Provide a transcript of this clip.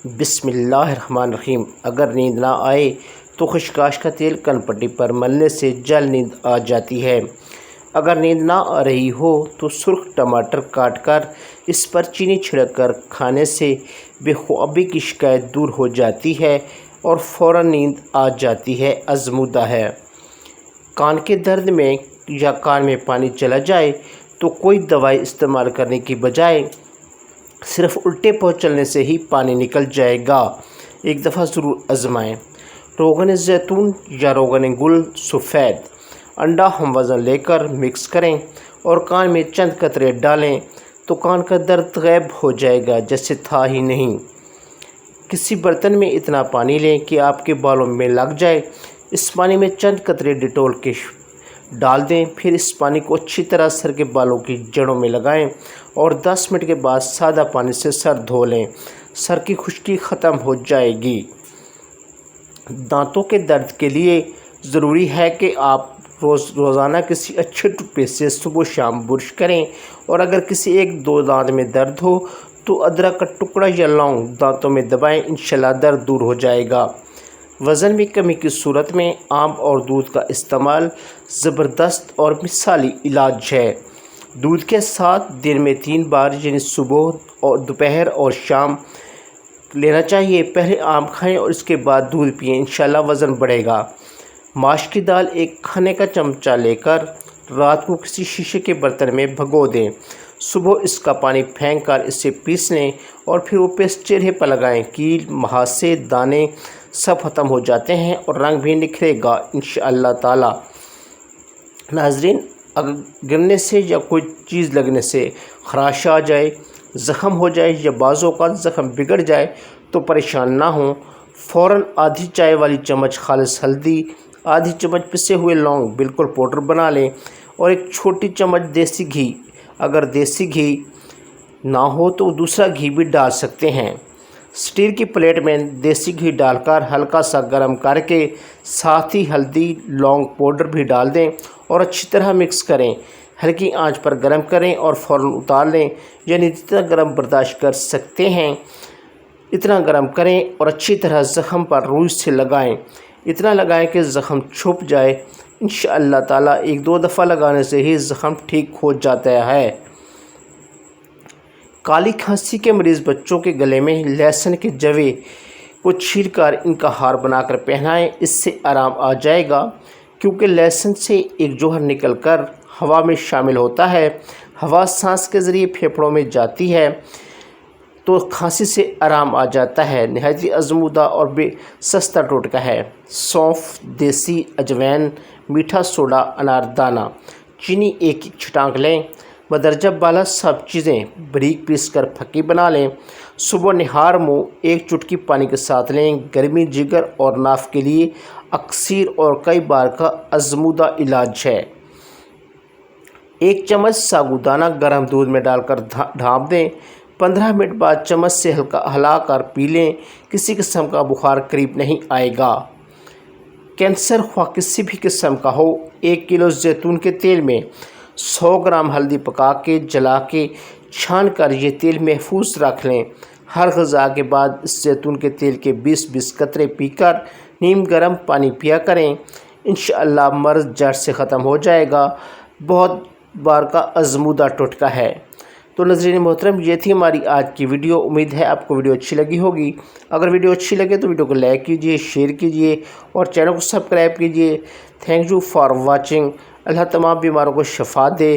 بسم اللہ الرحمن الرحیم۔ اگر نیند نہ آئے تو خشخاش کا تیل کن پٹی پر ملنے سے جلد نیند آ جاتی ہے۔ اگر نیند نہ آ رہی ہو تو سرخ ٹماٹر کاٹ کر اس پر چینی چھڑک کر کھانے سے بے خوابی کی شکایت دور ہو جاتی ہے اور فوراً نیند آ جاتی ہے۔ آزمودہ ہے۔ کان کے درد میں یا کان میں پانی چلا جائے تو کوئی دوائی استعمال کرنے کی بجائے صرف الٹے پاؤں چلنے سے ہی پانی نکل جائے گا۔ ایک دفعہ ضرور آزمائیں۔ روغن زیتون یا روغن گل سفید انڈا ہم وزن لے کر مکس کریں اور کان میں چند قطرے ڈالیں تو کان کا درد غائب ہو جائے گا جیسے تھا ہی نہیں۔ کسی برتن میں اتنا پانی لیں کہ آپ کے بالوں میں لگ جائے۔ اس پانی میں چند قطرے ڈیٹول کے ڈال دیں، پھر اس پانی کو اچھی طرح سر کے بالوں کی جڑوں میں لگائیں اور 10 منٹ کے بعد سادہ پانی سے سر دھو لیں۔ سر کی خشکی ختم ہو جائے گی۔ دانتوں کے درد کے لیے ضروری ہے کہ آپ روزانہ کسی اچھے ٹوتھ پیسٹ سے صبح و شام برش کریں، اور اگر کسی 1-2 دانت میں درد ہو تو ادرک کا ٹکڑا یا لونگ دانتوں میں دبائیں، انشاءاللہ درد دور ہو جائے گا۔ وزن میں کمی کی صورت میں آم اور دودھ کا استعمال زبردست اور مثالی علاج ہے۔ دودھ کے ساتھ دن میں 3 بار یعنی صبح اور دوپہر اور شام لینا چاہیے۔ پہلے آم کھائیں اور اس کے بعد دودھ پئیں، انشاءاللہ وزن بڑھے گا۔ ماش کی دال ایک کھانے کا چمچہ لے کر رات کو کسی شیشے کے برتن میں بھگو دیں۔ صبح اس کا پانی پھینک کر اسے پیس لیں اور پھر وہ پیسٹ چہرے پر لگائیں۔ کیل، مہاسے، دانے سب ختم ہو جاتے ہیں اور رنگ بھی نکھرے گا انشاءاللہ تعالی۔ ناظرین، اگر گرنے سے یا کوئی چیز لگنے سے خراش آ جائے، زخم ہو جائے یا بعض اوقات زخم بگڑ جائے تو پریشان نہ ہوں۔ فوراً آدھی چائے والی چمچ خالص ہلدی، آدھی چمچ پسے ہوئے لونگ بالکل پاؤڈر بنا لیں اور ایک چھوٹی چمچ دیسی گھی، اگر دیسی گھی نہ ہو تو دوسرا گھی بھی ڈال سکتے ہیں۔ اسٹیل کی پلیٹ میں دیسی گھی ڈال کر ہلکا سا گرم کر کے ساتھ ہی ہلدی لونگ پاؤڈر بھی ڈال دیں اور اچھی طرح مکس کریں۔ ہلکی آنچ پر گرم کریں اور فوراً اتار لیں، یعنی جتنا گرم برداشت کر سکتے ہیں اتنا گرم کریں اور اچھی طرح زخم پر روئی سے لگائیں۔ اتنا لگائیں کہ زخم چھپ جائے۔ انشاءاللہ تعالیٰ 1-2 دفعہ لگانے سے ہی زخم ٹھیک ہو جاتا ہے۔ کالی کھانسی کے مریض بچوں کے گلے میں لہسن کے جوے کو چھیل کر ان کا ہار بنا کر پہنائیں، اس سے آرام آ جائے گا، کیونکہ لہسن سے ایک جوہر نکل کر ہوا میں شامل ہوتا ہے۔ ہوا سانس کے ذریعے پھیپھڑوں میں جاتی ہے تو کھانسی سے آرام آ جاتا ہے۔ نہایت آزمودہ اور بے سستا ٹوٹکا ہے۔ سونف، دیسی اجوائن، میٹھا سوڈا، انار دانہ، چینی ایک چھٹانک لیں۔ مدرجہ بالا سب چیزیں باریک پیس کر پھکی بنا لیں۔ صبح نہار منہ 1 چٹکی پانی کے ساتھ لیں۔ گرمی جگر اور ناف کے لیے اکثیر اور کئی بار کا آزمودہ علاج ہے۔ 1 چمچ ساگودانہ گرم دودھ میں ڈال کر ڈھانپ دیں۔ 15 منٹ بعد چمچ سے ہلا کر پی لیں۔ کسی قسم کا بخار قریب نہیں آئے گا۔ کینسر خواہ کسی بھی قسم کا ہو، 1 کلو زیتون کے تیل میں 100 گرام ہلدی پکا کے جلا کے چھان کر یہ تیل محفوظ رکھ لیں۔ ہر غذا کے بعد اس زیتون کے تیل کے 20 قطرے پی کر نیم گرم پانی پیا کریں۔ انشاءاللہ مرض جڑ سے ختم ہو جائے گا۔ بہت بار کا آزمودہ ٹوٹکا ہے۔ تو ناظرین محترم، یہ تھی ہماری آج کی ویڈیو۔ امید ہے آپ کو ویڈیو اچھی لگی ہوگی۔ اگر ویڈیو اچھی لگے تو ویڈیو کو لائک کیجیے، شیئر کیجیے اور چینل کو سبسکرائب کیجیے۔ Thank you for watching. اللہ تمام بیماروں کو شفا دے۔